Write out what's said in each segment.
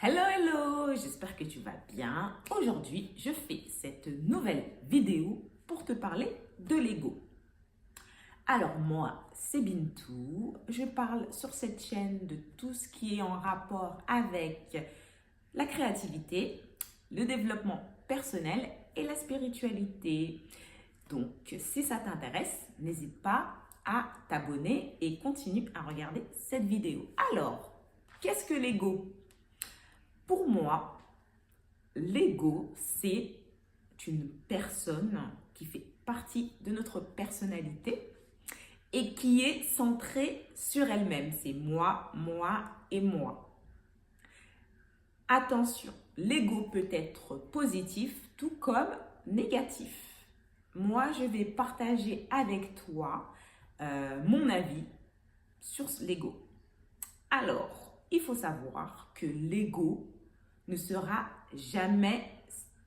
Hello, hello, j'espère que tu vas bien. Aujourd'hui, je fais cette nouvelle vidéo pour te parler de l'ego. Alors moi, c'est Bintou. Je parle sur cette chaîne de tout ce qui est en rapport avec la créativité, le développement personnel et la spiritualité. Donc, si ça t'intéresse, n'hésite pas à t'abonner et continue à regarder cette vidéo. Alors, qu'est-ce que l'ego? Pour moi, l'ego, c'est une personne qui fait partie de notre personnalité et qui est centrée sur elle-même. C'est moi, moi et moi. Attention, l'ego peut être positif tout comme négatif. Moi, je vais partager avec toi mon avis sur l'ego. Alors, il faut savoir que l'ego ne sera jamais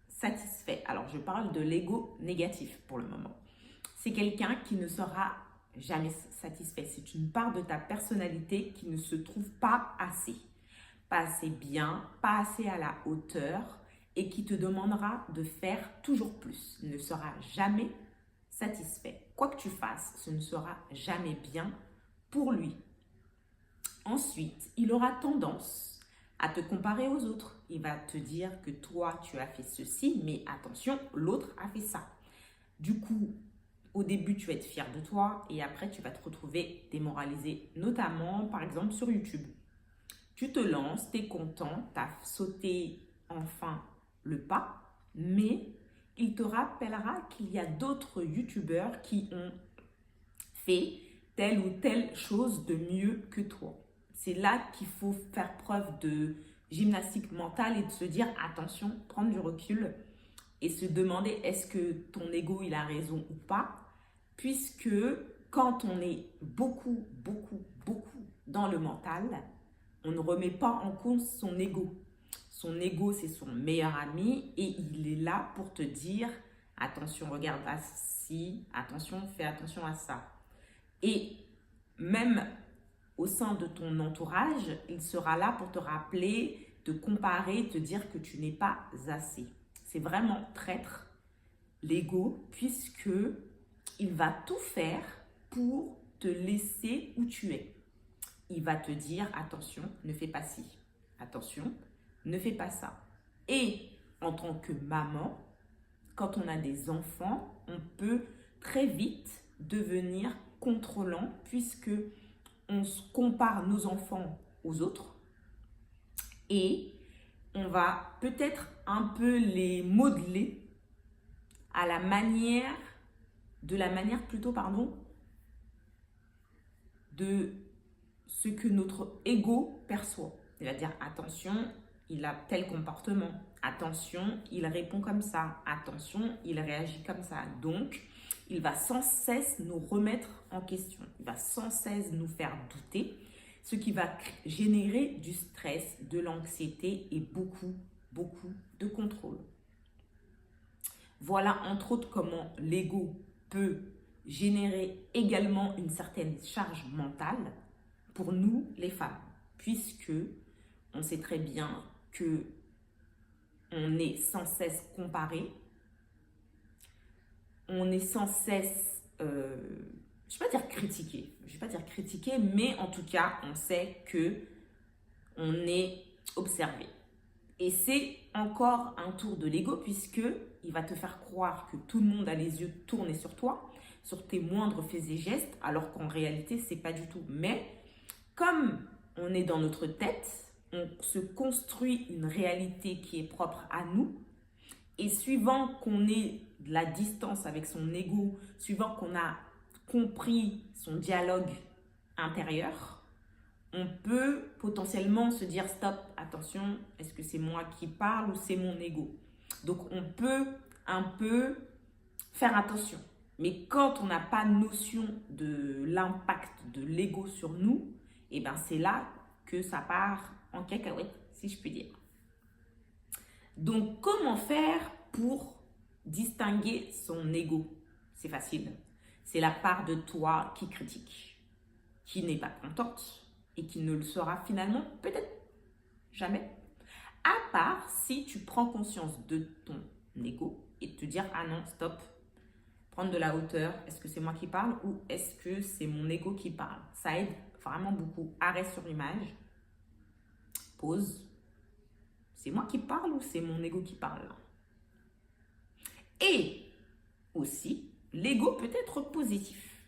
satisfait. Alors, je parle de l'ego négatif pour le moment. C'est quelqu'un qui ne sera jamais satisfait. C'est une part de ta personnalité qui ne se trouve pas assez bien, pas assez à la hauteur et qui te demandera de faire toujours plus. Il ne sera jamais satisfait. Quoi que tu fasses, ce ne sera jamais bien pour lui. Ensuite, il aura tendance à te comparer aux autres. Il va te dire que toi, tu as fait ceci, mais attention, l'autre a fait ça. Du coup, au début, tu vas être fier de toi et après, tu vas te retrouver démoralisé, notamment, par exemple, sur YouTube. Tu te lances, tu es content, tu as sauté enfin le pas, mais il te rappellera qu'il y a d'autres YouTubeurs qui ont fait telle ou telle chose de mieux que toi. C'est là qu'il faut faire preuve de gymnastique mentale et de se dire attention, prendre du recul et se demander est-ce que ton ego il a raison ou pas, puisque quand on est beaucoup dans le mental, on ne remet pas en compte son ego. Son ego, c'est son meilleur ami et il est là pour te dire attention, regarde à ci, attention, fais attention à ça. Et même au sein de ton entourage, il sera là pour te rappeler, te comparer, te dire que tu n'es pas assez. C'est vraiment traître l'ego puisque il va tout faire pour te laisser où tu es. Il va te dire attention, ne fais pas ci. Attention, ne fais pas ça. Et en tant que maman, quand on a des enfants, on peut très vite devenir contrôlant puisque on se compare nos enfants aux autres et on va peut-être un peu les modeler à la manière, de ce que notre ego perçoit. Il va dire attention, il a tel comportement. Attention, il répond comme ça. Attention, il réagit comme ça. Donc, il va sans cesse nous remettre en question. Il va sans cesse nous faire douter, ce qui va générer du stress, de l'anxiété et beaucoup de contrôle. Voilà entre autres comment l'ego peut générer également une certaine charge mentale pour nous les femmes, puisque on sait très bien que on est sans cesse comparé, on est sans cesse, je ne vais pas dire critiqué, mais en tout cas, on sait que on est observé. Et c'est encore un tour de l'ego puisque il va te faire croire que tout le monde a les yeux tournés sur toi, sur tes moindres faits et gestes, alors qu'en réalité, c'est pas du tout. Mais comme on est dans notre tête, on se construit une réalité qui est propre à nous. Et suivant qu'on ait de la distance avec son ego, suivant qu'on a compris son dialogue intérieur, on peut potentiellement se dire stop, attention, est-ce que c'est moi qui parle ou c'est mon ego? Donc on peut un peu faire attention. Mais quand on n'a pas notion de l'impact de l'ego sur nous, et ben c'est là que ça part en cacahuète, si je puis dire. Donc comment faire pour distinguer son ego? C'est facile. C'est la part de toi qui critique, qui n'est pas contente et qui ne le sera finalement peut-être jamais. À part si tu prends conscience de ton ego et te dire, ah non, stop, prendre de la hauteur, est-ce que c'est moi qui parle ou est-ce que c'est mon ego qui parle? Ça aide vraiment beaucoup. Arrêt sur image, pause. C'est moi qui parle ou c'est mon ego qui parle? Et aussi, l'ego peut être positif.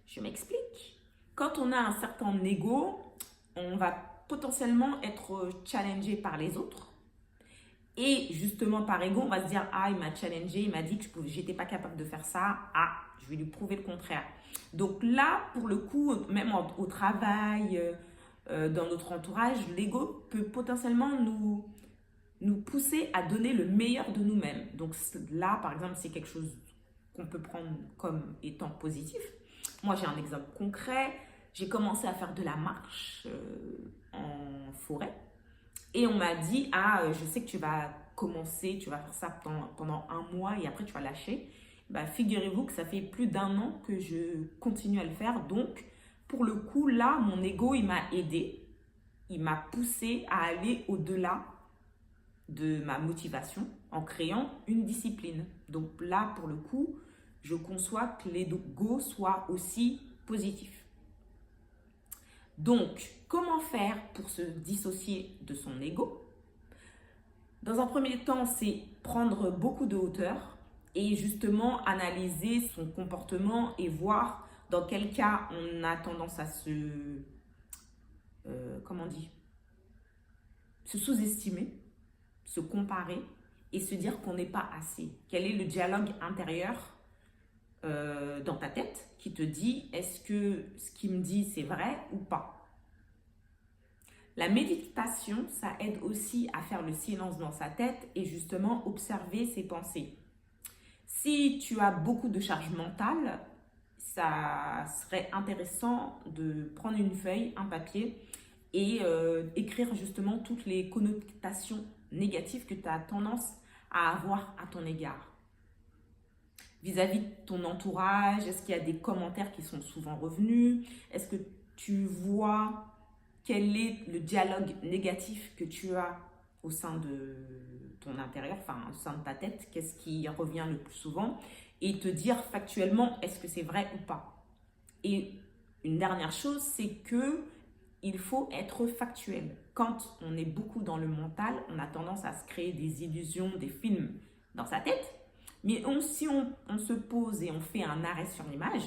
Je m'explique. Quand on a un certain ego, on va potentiellement être challengé par les autres. Et justement, par ego, on va se dire, ah, il m'a challengé, il m'a dit que je n'étais pas capable de faire ça. Ah, je vais lui prouver le contraire. Donc là, pour le coup, même au travail, dans notre entourage, l'ego peut potentiellement nous pousser à donner le meilleur de nous-mêmes. Donc là, par exemple, c'est quelque chose qu'on peut prendre comme étant positif. Moi, j'ai un exemple concret. J'ai commencé à faire de la marche en forêt. Et on m'a dit, ah, je sais que tu vas commencer, tu vas faire ça pendant un mois et après tu vas lâcher. Bah, figurez-vous que ça fait plus d'1 an que je continue à le faire. Donc, pour le coup, là, mon ego, il m'a aidé. Il m'a poussé à aller au-delà de ma motivation en créant une discipline. Donc là, pour le coup, je conçois que l'ego soit aussi positif. Donc, comment faire pour se dissocier de son ego? Dans un premier temps, c'est prendre beaucoup de hauteur et justement analyser son comportement et voir dans quel cas on a tendance à se sous-estimer, se comparer et se dire qu'on n'est pas assez. Quel est le dialogue intérieur dans ta tête qui te dit est-ce que ce qu'il me dit c'est vrai ou pas? La méditation, ça aide aussi à faire le silence dans sa tête et justement observer ses pensées. Si tu as beaucoup de charge mentale, ça serait intéressant de prendre une feuille, un papier et écrire justement toutes les connotations négatives que tu as tendance à avoir à ton égard. Vis-à-vis de ton entourage, est-ce qu'il y a des commentaires qui sont souvent revenus? Est-ce que tu vois quel est le dialogue négatif que tu as au sein de ton intérieur, enfin au sein de ta tête? Qu'est-ce qui revient le plus souvent? Et te dire factuellement, est-ce que c'est vrai ou pas? Et une dernière chose, c'est que il faut être factuel. Quand on est beaucoup dans le mental, on a tendance à se créer des illusions, des films dans sa tête. Mais si on se pose et on fait un arrêt sur l'image,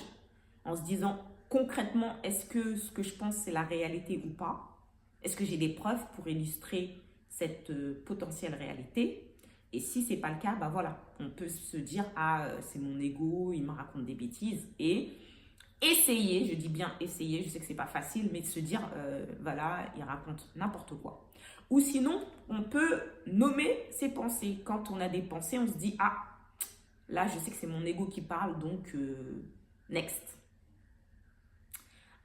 en se disant concrètement, est-ce que ce que je pense c'est la réalité ou pas? Est-ce que j'ai des preuves pour illustrer cette potentielle réalité? Et si ce n'est pas le cas, bah voilà, on peut se dire, ah, c'est mon ego, il me raconte des bêtises. Et essayer, je dis bien essayer, je sais que ce n'est pas facile, mais de se dire, voilà, il raconte n'importe quoi. Ou sinon, on peut nommer ses pensées. Quand on a des pensées, on se dit, ah, là, je sais que c'est mon ego qui parle, donc next.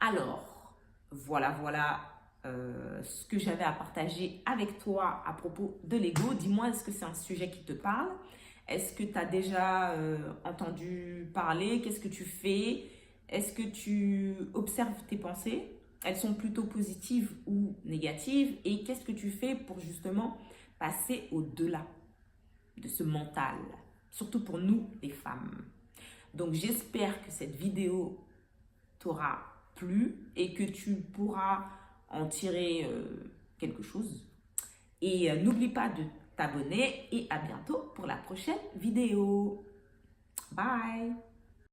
Alors, voilà ce que j'avais à partager avec toi à propos de l'ego. Dis-moi, est-ce que c'est un sujet qui te parle? Est-ce que tu as déjà entendu parler? Qu'est-ce que tu fais? Est-ce que tu observes tes pensées? Elles sont plutôt positives ou négatives? Et qu'est-ce que tu fais pour justement passer au-delà de ce mental? Surtout pour nous, les femmes. Donc, j'espère que cette vidéo t'aura plu et que tu pourras en tirer quelque chose. Et n'oublie pas de t'abonner et à bientôt pour la prochaine vidéo. Bye!